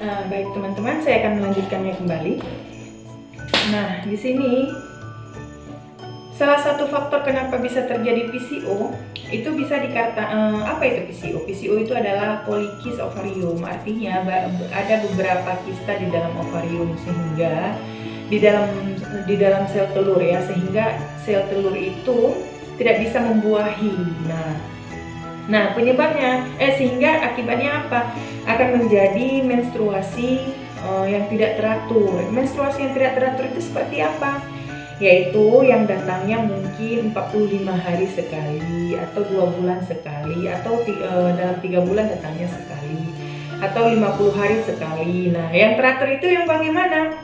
Baik teman-teman, saya akan melanjutkannya kembali. Nah, di sini salah satu faktor kenapa bisa terjadi PCO itu bisa apa itu PCO? PCO itu adalah polikis ovarium, artinya ada beberapa kista di dalam ovarium sehingga di dalam sel telur ya, sehingga sel telur itu tidak bisa membuahi. Nah, penyebabnya sehingga akibatnya apa? Akan menjadi menstruasi yang tidak teratur. Menstruasi yang tidak teratur itu seperti apa? Yaitu yang datangnya mungkin 45 hari sekali, atau 2 bulan sekali, atau dalam 3 bulan datangnya sekali, atau 50 hari sekali. Nah, yang teratur itu yang bagaimana?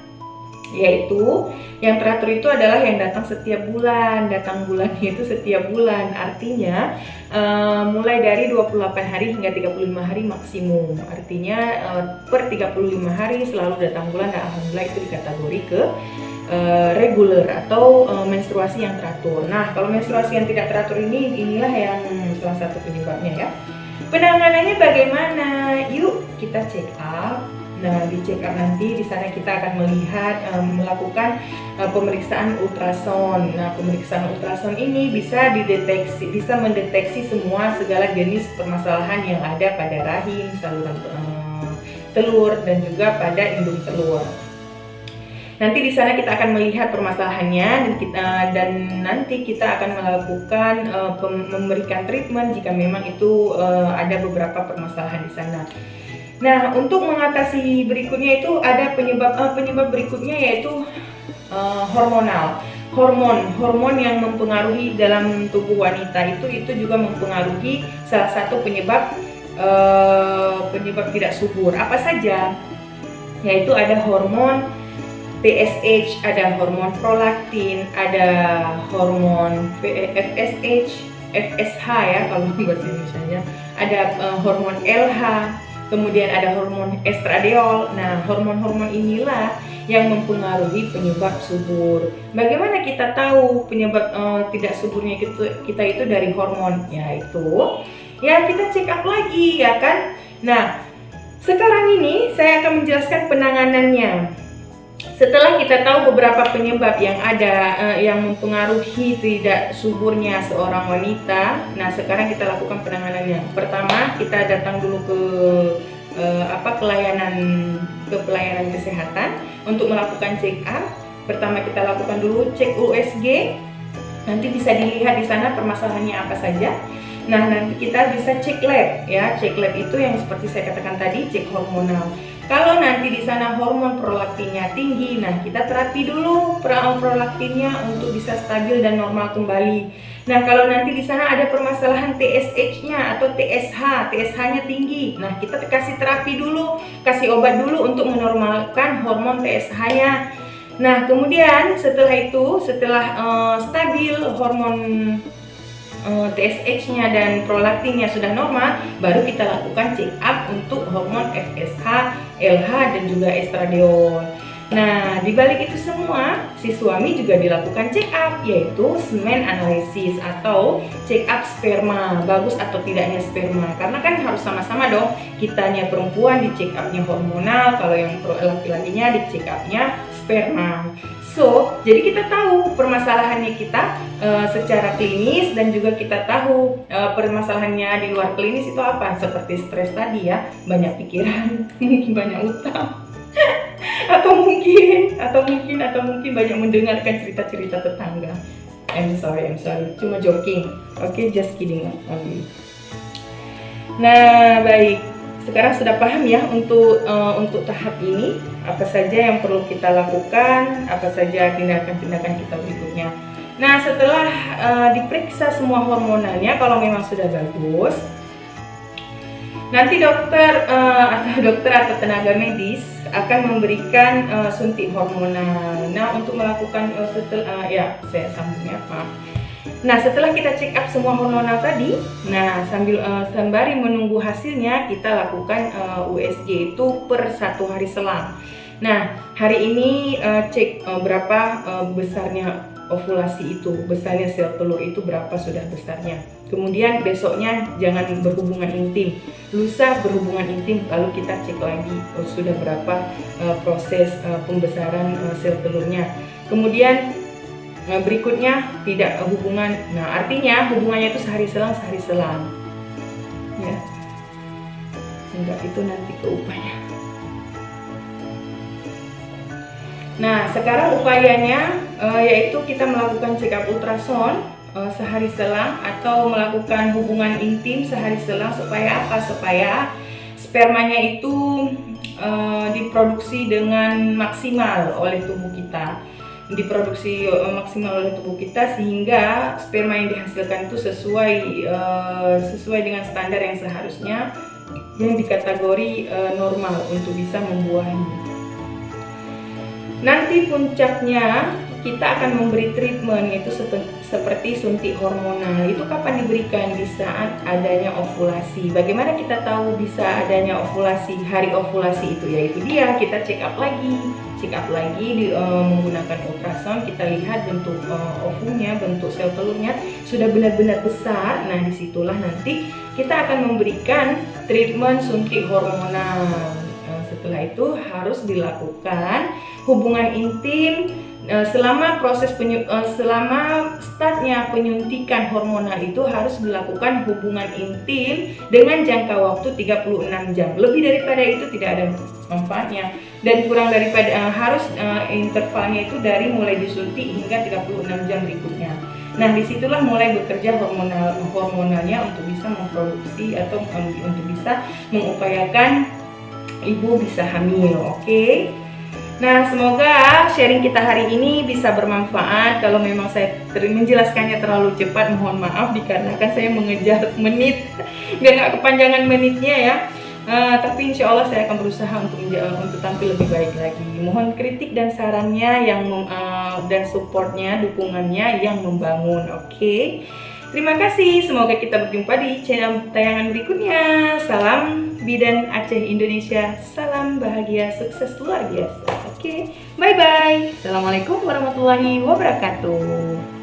Yaitu yang teratur itu adalah yang datang setiap bulan. Datang bulannya itu setiap bulan, artinya mulai dari 28 hari hingga 35 hari maksimum. Artinya per 35 hari selalu datang bulan, dan alhamdulillah itu dikategori ke reguler atau menstruasi yang teratur. Nah, kalau menstruasi yang tidak teratur inilah yang salah satu penyebabnya ya. Penanganannya bagaimana? Yuk kita check up. Nah, di check up nanti di sana kita akan melakukan pemeriksaan ultrasound. Nah, pemeriksaan ultrasound ini bisa mendeteksi segala jenis permasalahan yang ada pada rahim, saluran telur, dan juga pada indung telur. Nanti di sana kita akan melihat permasalahannya, dan nanti kita akan melakukan memberikan treatment jika memang itu ada beberapa permasalahan di sana. Nah, untuk mengatasi berikutnya itu ada penyebab berikutnya, yaitu hormonal. Hormon yang mempengaruhi dalam tubuh wanita itu juga mempengaruhi salah satu penyebab tidak subur. Apa saja? Yaitu ada hormon TSH, ada hormon prolaktin, ada hormon FSH, FSH ya kalau bahasa Indonesianya, ada hormon LH, kemudian ada hormon estradiol. Nah, hormon-hormon inilah yang mempengaruhi penyebab subur. Bagaimana kita tahu penyebab tidak suburnya kita itu dari hormon? Yaitu ya kita check up lagi ya kan. Nah, sekarang ini saya akan menjelaskan penanganannya. Setelah kita tahu beberapa penyebab yang ada yang mempengaruhi tidak suburnya seorang wanita, nah sekarang kita lakukan penanganannya. Pertama, kita datang dulu ke pelayanan kesehatan untuk melakukan check up. Pertama kita lakukan dulu cek USG. Nanti bisa dilihat di sana permasalahannya apa saja. Nah, nanti kita bisa cek lab ya. Cek lab itu yang seperti saya katakan tadi, cek hormonal. Kalau nanti di sana hormon prolaktinnya tinggi, nah kita terapi dulu prolaktinnya untuk bisa stabil dan normal kembali. Nah, kalau nanti di sana ada permasalahan TSH-nya atau TSH-nya tinggi, nah kita kasih terapi dulu, kasih obat dulu untuk menormalkan hormon TSH-nya. Nah, kemudian setelah stabil hormon TSH-nya dan prolaktinnya sudah normal, baru kita lakukan check up untuk hormon FSH, LH, dan juga estradiol. Nah, di balik itu semua, si suami juga dilakukan check up, yaitu semen analisis atau check up sperma, bagus atau tidaknya sperma. Karena kan harus sama-sama dong, kitanya perempuan di check upnya hormonal, kalau yang laki-lakinya di check upnya sperma. So, jadi kita tahu permasalahannya kita secara klinis, dan juga kita tahu permasalahannya di luar klinis itu apa, seperti stres tadi ya, banyak pikiran, mungkin banyak utang, atau mungkin banyak mendengarkan cerita-cerita tetangga. I'm sorry, cuma joking. Okay, just kidding only. Nah, baik. Sekarang sudah paham ya untuk tahap ini, apa saja yang perlu kita lakukan, apa saja tindakan-tindakan kita berikutnya. Nah, setelah diperiksa semua hormonalnya, kalau memang sudah bagus, nanti dokter atau tenaga medis akan memberikan suntik hormonal. Nah, untuk melakukan saya sambungnya apa? Nah, setelah kita check up semua hormonal tadi, nah sembari menunggu hasilnya, kita lakukan USG itu per 1 hari selang. Nah, hari ini cek berapa besarnya ovulasi itu, besarnya sel telur itu berapa sudah besarnya. Kemudian besoknya jangan berhubungan intim, lusa berhubungan intim, lalu kita cek lagi sudah berapa proses pembesaran sel telurnya. Kemudian berikutnya tidak hubungan, nah artinya hubungannya itu sehari selang ya, enggak itu nanti ke upaya. Nah sekarang upayanya yaitu kita melakukan check up ultrasound sehari selang atau melakukan hubungan intim sehari selang. Supaya apa? Supaya spermanya itu diproduksi dengan maksimal oleh tubuh kita, sehingga sperma yang dihasilkan itu sesuai dengan standar yang seharusnya, yang dikategori normal untuk bisa membuahi. Nanti puncaknya kita akan memberi treatment, yaitu seperti suntik hormonal. Itu kapan diberikan? Di saat adanya ovulasi. Bagaimana kita tahu bisa adanya ovulasi, hari ovulasi itu? Yaitu dia, kita check up lagi menggunakan ultrasound. Kita lihat bentuk ovumnya, bentuk sel telurnya sudah benar-benar besar. Nah disitulah nanti kita akan memberikan treatment suntik hormonal. Setelah itu harus dilakukan hubungan intim selama selama startnya penyuntikan hormonal itu harus dilakukan hubungan intim dengan jangka waktu 36 jam. Lebih daripada itu tidak ada manfaatnya, dan kurang daripada harus intervalnya itu dari mulai disuntik hingga 36 jam berikutnya. Nah disitulah mulai bekerja hormonalnya untuk bisa memproduksi atau untuk bisa mengupayakan ibu bisa hamil. Oke. Nah semoga sharing kita hari ini bisa bermanfaat. Kalau memang saya menjelaskannya terlalu cepat, mohon maaf dikarenakan saya mengejar menit biar nggak kepanjangan menitnya ya. Tapi insya Allah saya akan berusaha untuk tampil lebih baik lagi. Mohon kritik dan sarannya dan supportnya, dukungannya yang membangun. Oke. Terima kasih, semoga kita berjumpa di channel tayangan berikutnya. Salam Bidan Aceh Indonesia, salam bahagia, sukses luar biasa. Oke, bye-bye. Assalamualaikum warahmatullahi wabarakatuh.